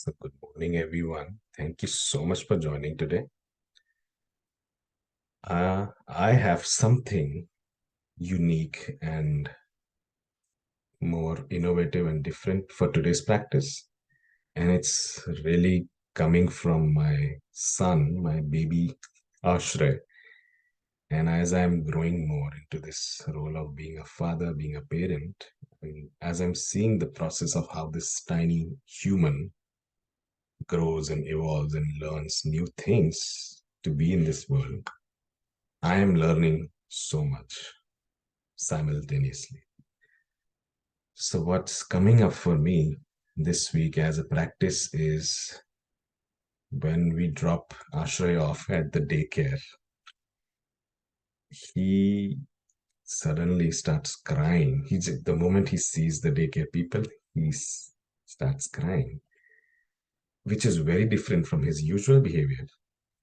So, good morning, everyone. Thank you so much for joining today. I have something unique and more innovative and different for today's practice. And it's really coming from my son, my baby Ashray. And as I'm growing more into this role of being a father, being a parent, and as I'm seeing the process of how this tiny human grows and evolves and learns new things to be in this world, I am learning so much simultaneously. So, what's coming up for me this week as a practice is when we drop Ashray off at the daycare, he suddenly starts crying. The moment he sees the daycare people, he starts crying, which is very different from his usual behavior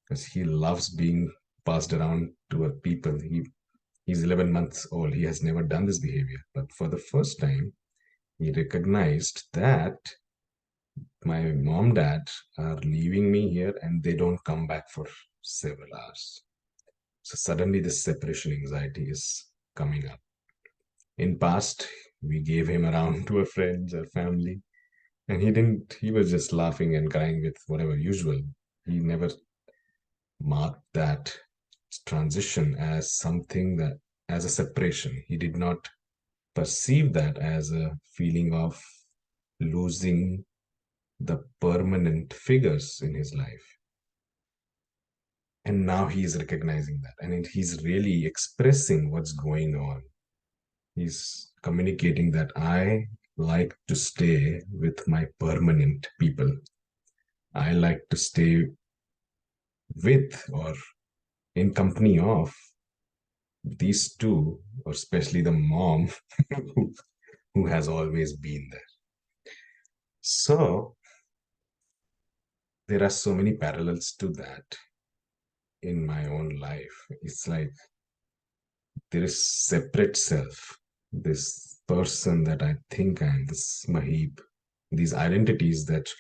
because he loves being passed around to people. He's 11 months old. He has never done this behavior. But for the first time, he recognized that my mom, dad are leaving me here and they don't come back for several hours. So suddenly this separation anxiety is coming up. In past, we gave him around to our friends or family, and he was just laughing and crying with whatever usual. He never marked that transition as something that, as a separation. He did not perceive that as a feeling of losing the permanent figures in his life. And now he is recognizing that. And he's really expressing what's going on. He's communicating that I like to stay with my permanent people. I like to stay with or in company of these two, or especially the mom who has always been there. So there are so many parallels to that in my own life. It's like there is separate self, this person that I think I am, this Mahib, these identities that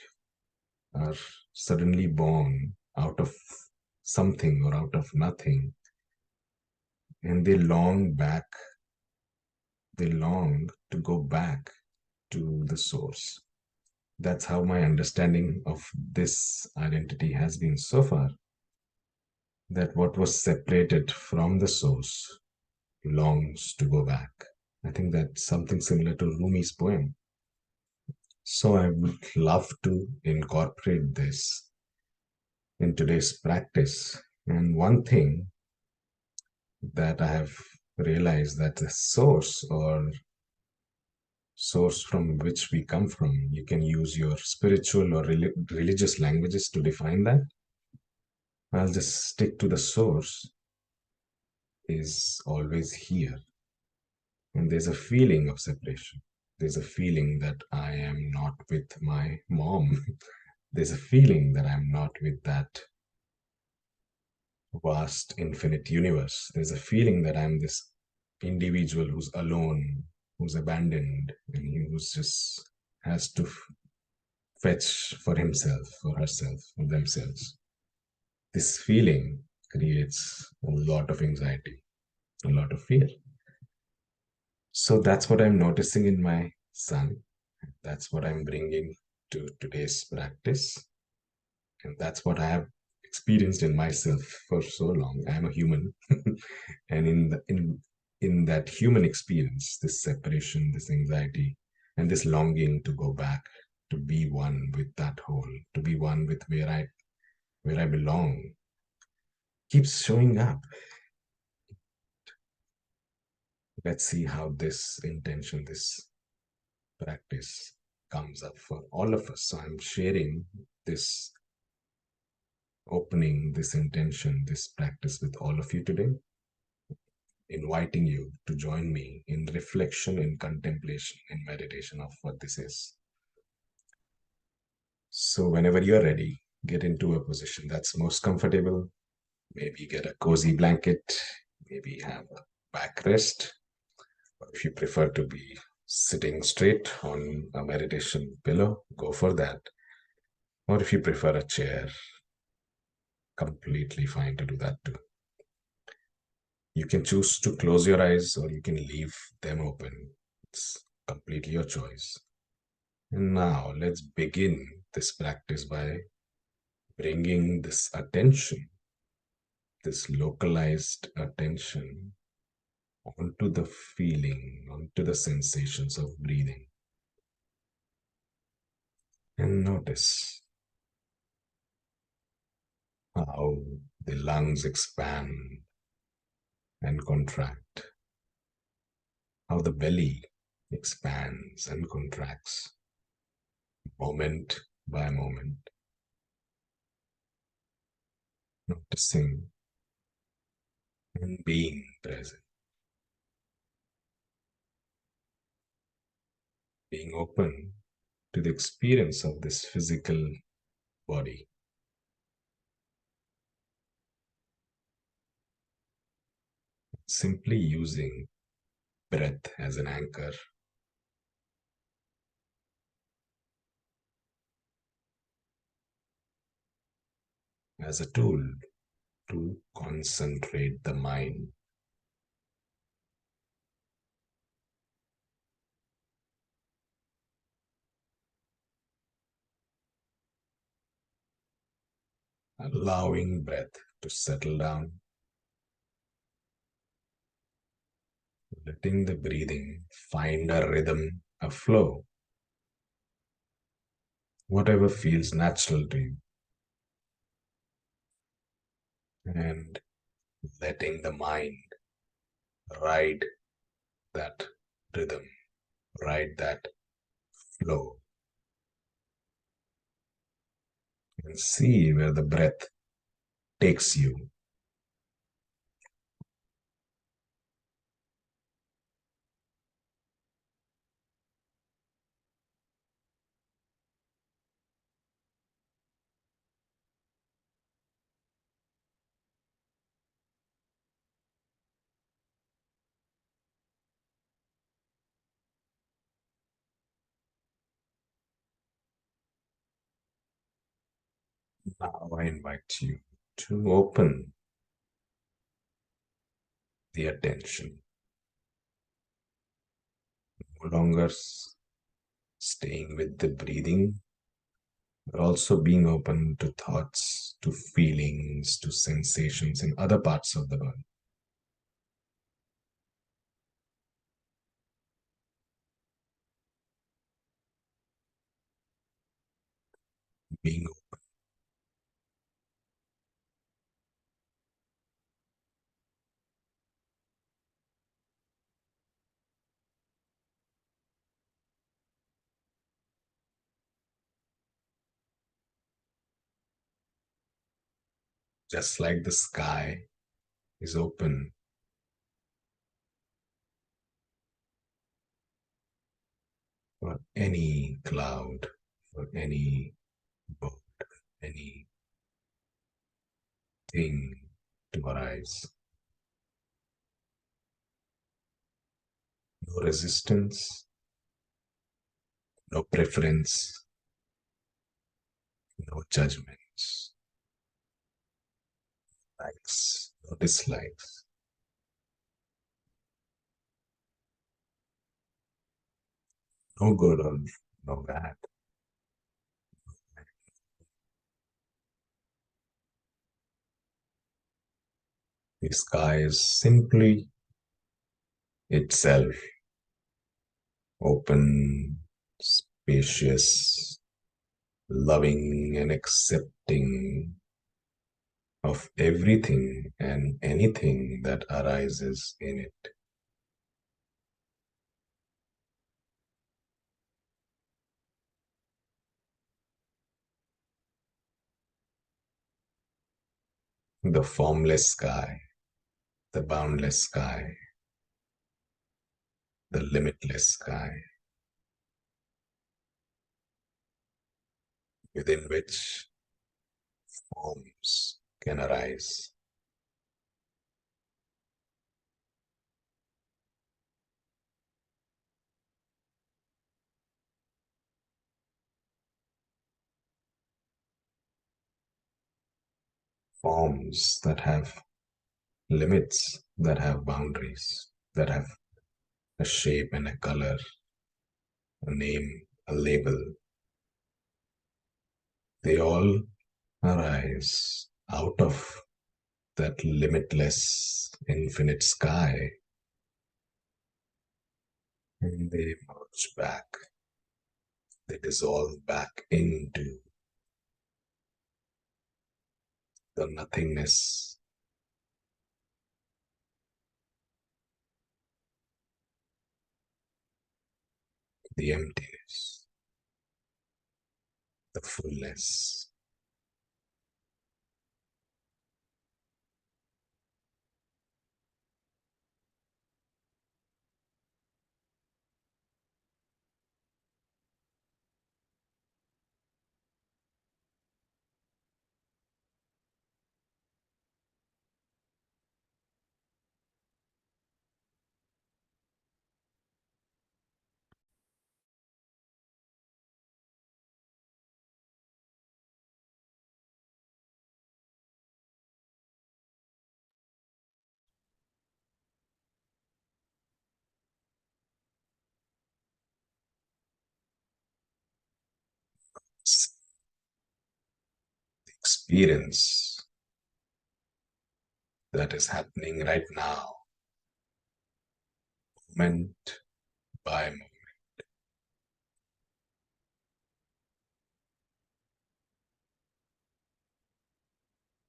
are suddenly born out of something or out of nothing, and they long to go back to the source. That's how my understanding of this identity has been so far, that what was separated from the source longs to go back. I think that's something similar to Rumi's poem. So I would love to incorporate this in today's practice. And one thing that I have realized, that the source or source from which we come from, you can use your spiritual or religious languages to define that. I'll just stick to the source is always here. And there's a feeling of separation. There's a feeling that I am not with my mom. There's a feeling that I'm not with that vast, infinite universe. There's a feeling that I'm this individual who's alone, who's abandoned, and who's just has to fetch for himself, for herself, for themselves. This feeling creates a lot of anxiety, a lot of fear. So that's what I'm noticing in my son. That's what I'm bringing to today's practice. And that's what I have experienced in myself for so long. I'm a human. And in that human experience, this separation, this anxiety, and this longing to go back, to be one with that whole, to be one with where I belong, keeps showing up. Let's see how this intention, this practice comes up for all of us. So I'm sharing this opening, this intention, this practice with all of you today, inviting you to join me in reflection, in contemplation, in meditation of what this is. So, whenever you're ready, get into a position that's most comfortable. Maybe get a cozy blanket, maybe have a backrest, or if you prefer to be sitting straight on a meditation pillow, go for that. Or if you prefer a chair, completely fine to do that too. You can choose to close your eyes or you can leave them open. It's completely your choice. And now let's begin this practice by bringing this attention, this localized attention, onto the feeling, onto the sensations of breathing. And notice how the lungs expand and contract, how the belly expands and contracts moment by moment, noticing and being present, being open to the experience of this physical body, simply using breath as an anchor, as a tool to concentrate the mind. Allowing breath to settle down, letting the breathing find a rhythm, a flow, whatever feels natural to you, and letting the mind ride that rhythm, ride that flow, and see where the breath takes you. Now I invite you to open the attention, no longer staying with the breathing, but also being open to thoughts, to feelings, to sensations in other parts of the body. Being just like the sky is open for any cloud, for any boat, anything to arise. No resistance, no preference, no judgments, likes, no dislikes, no good or no bad. The sky is simply itself, open, spacious, loving, and accepting of everything and anything that arises in it. The formless sky, the boundless sky, the limitless sky, within which forms can arise. Forms that have limits, that have boundaries, that have a shape and a color, a name, a label. They all arise out of that limitless, infinite sky, and they merge back, they dissolve back into the nothingness, the emptiness, the fullness. It's the experience that is happening right now, moment by moment.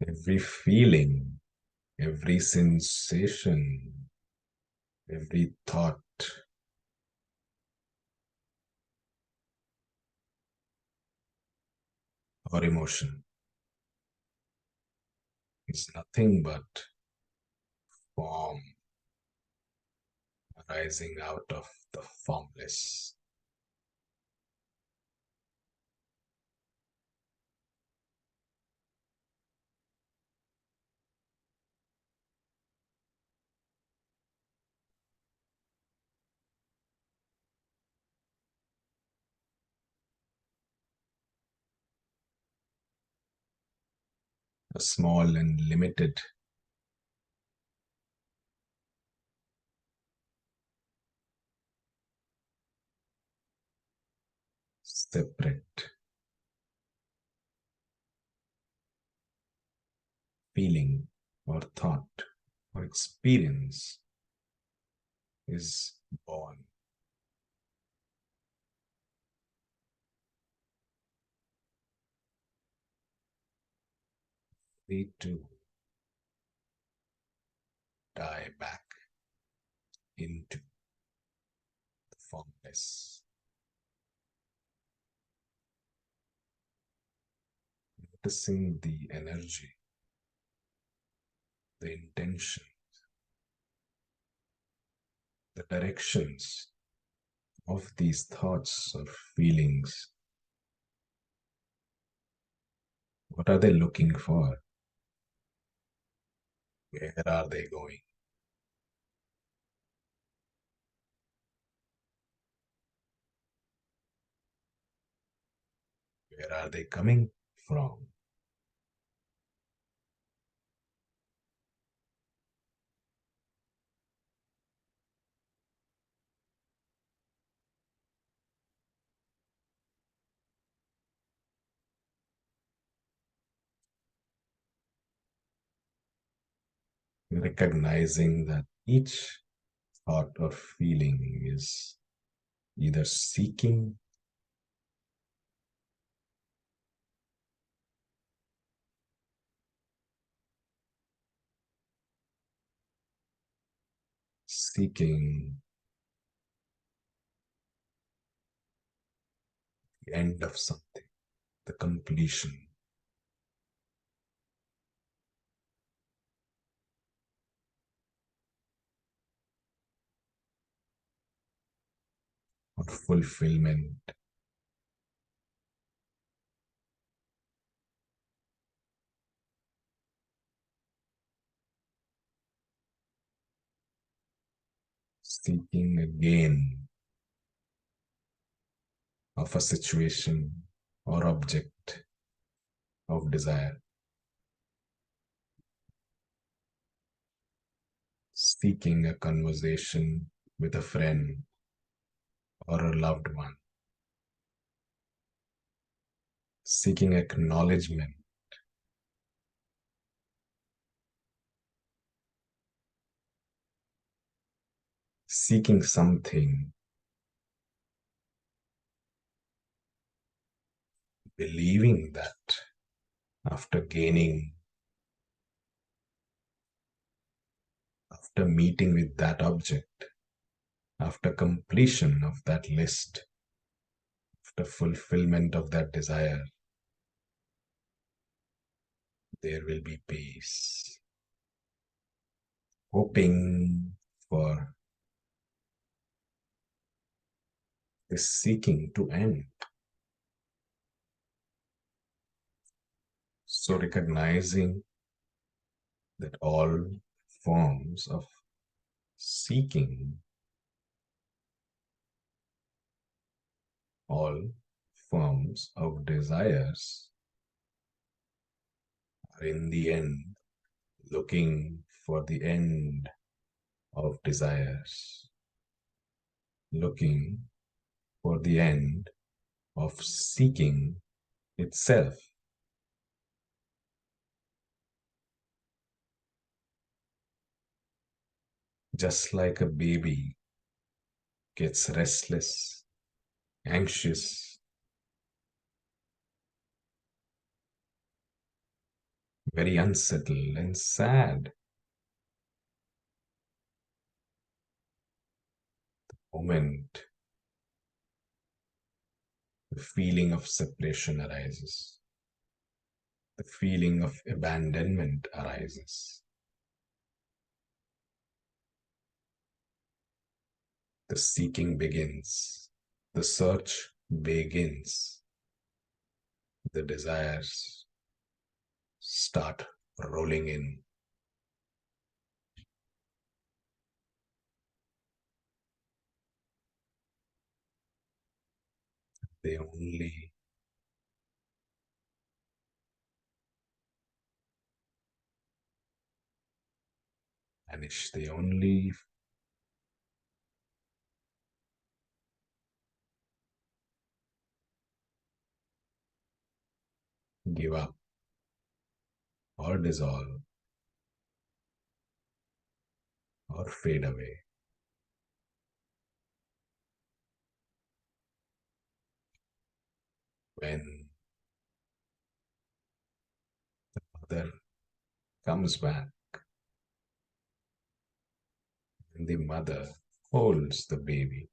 Every feeling, every sensation, every thought or emotion is nothing but form arising out of the formless. A small and limited, separate feeling or thought or experience is born. We too die back into the formless, noticing the energy, the intention, the directions of these thoughts or feelings. What are they looking for? Where are they going? Where are they coming from? Recognizing that each thought or feeling is either seeking the end of something, the completion, or fulfillment. Seeking a gain of a situation or object of desire. seeking a conversation with a friend or a loved one, seeking acknowledgement, seeking something, believing that after gaining, after meeting with that object, after completion of that list, after fulfillment of that desire, there will be peace. Hoping for this seeking to end. So recognizing that all forms of seeking, all forms of desires are in the end looking for the end of desires, looking for the end of seeking itself. Just like a baby gets restless, anxious, very unsettled and sad moment the feeling of separation arises, the feeling of abandonment arises, the seeking begins, the search begins, the desires start rolling in. They only vanish, they only give up or dissolve or fade away when mother comes back and the mother holds the baby,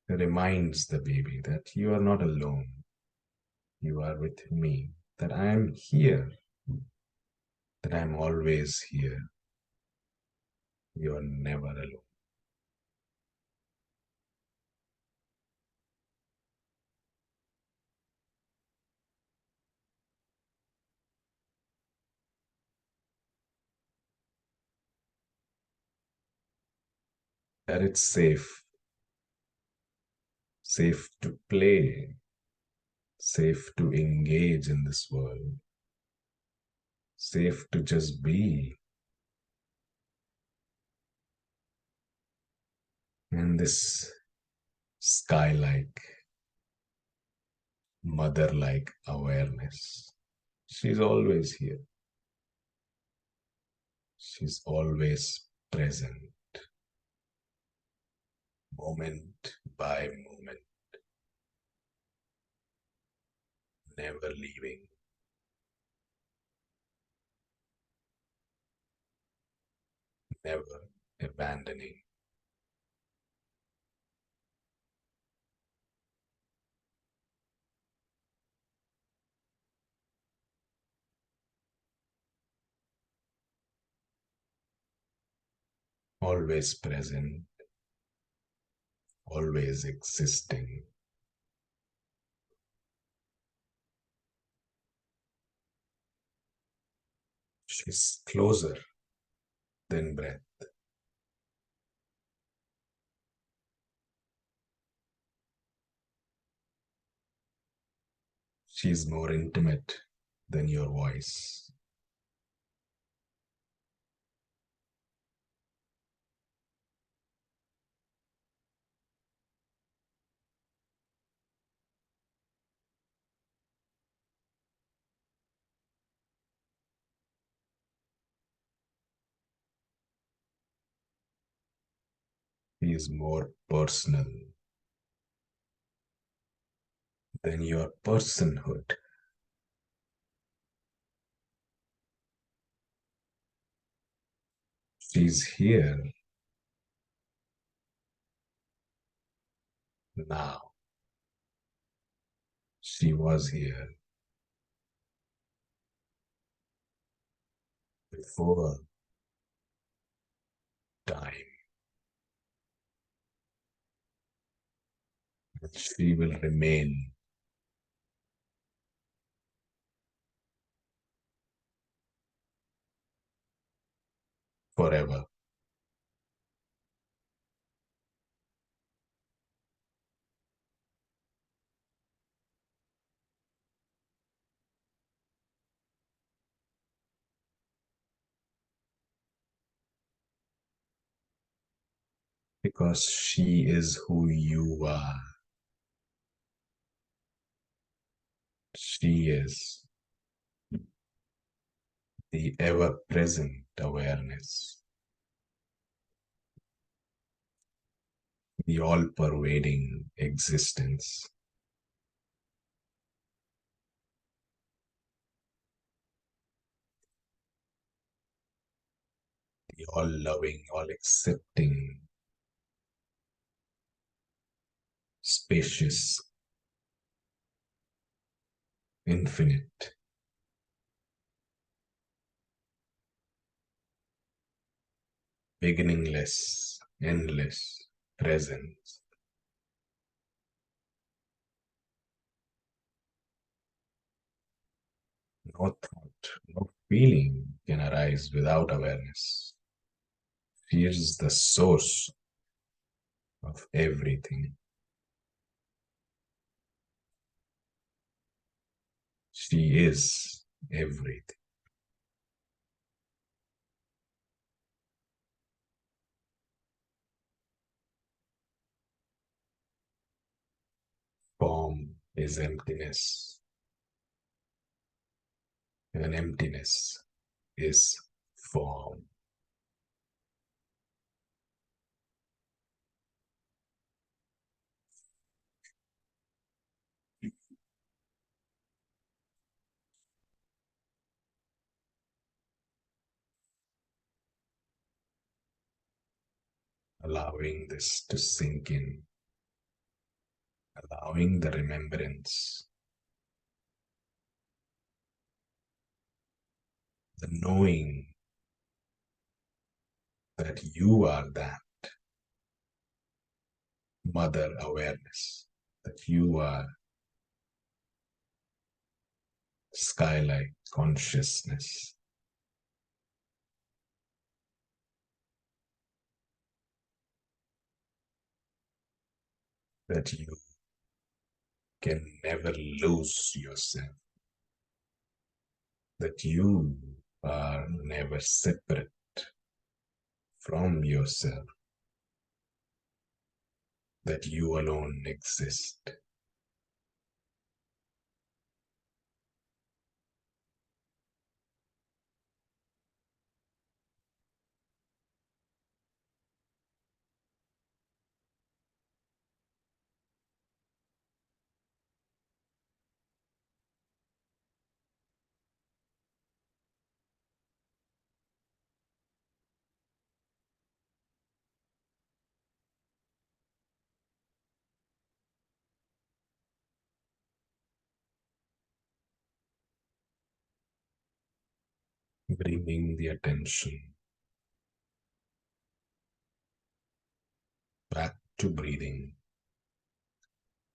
reminds the baby that you are not alone, you are with me, that I am here, that I am always here. You are never alone. That it's safe, safe to play, safe to engage in this world, safe to just be. And this sky-like, mother-like awareness. She's always here. She's always present, moment by moment, never leaving, never abandoning, always present, always existing. She's closer than breath. She's more intimate than your voice. is more personal than your personhood. She's here now. She was here before time. And she will remain forever. Because she is who you are. She is the ever present awareness, the all pervading existence, the all loving, all accepting, spacious, infinite, beginningless, endless presence. No thought, no feeling can arise without awareness. She is the source of everything. She is everything. Form is emptiness, and emptiness is form. Allowing this to sink in, allowing the remembrance, the knowing that you are that mother awareness, that you are skylight consciousness, that you can never lose yourself, that you are never separate from yourself, that you alone exist. Bringing the attention back to breathing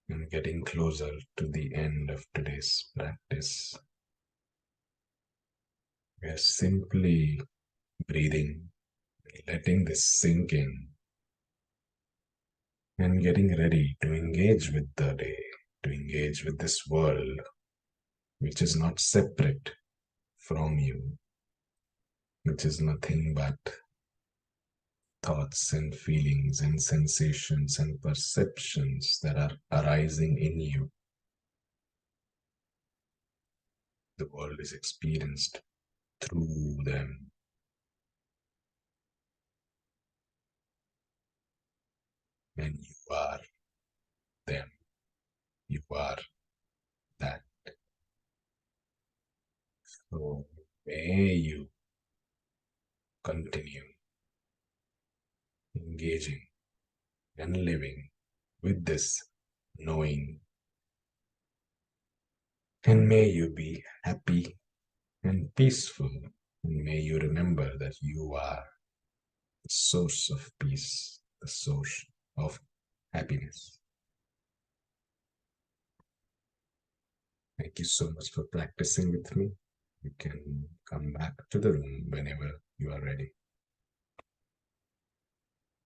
and getting closer to the end of today's practice. We are simply breathing, letting this sink in, and getting ready to engage with the day, to engage with this world, which is not separate from you, which is nothing but thoughts and feelings and sensations and perceptions that are arising in you. The world is experienced through them. and you are them. You are that. So may you continue engaging and living with this knowing, and may you be happy and peaceful, and may you remember that you are the source of peace, the source of happiness. Thank you so much for practicing with me. You can come back to the room whenever you are ready.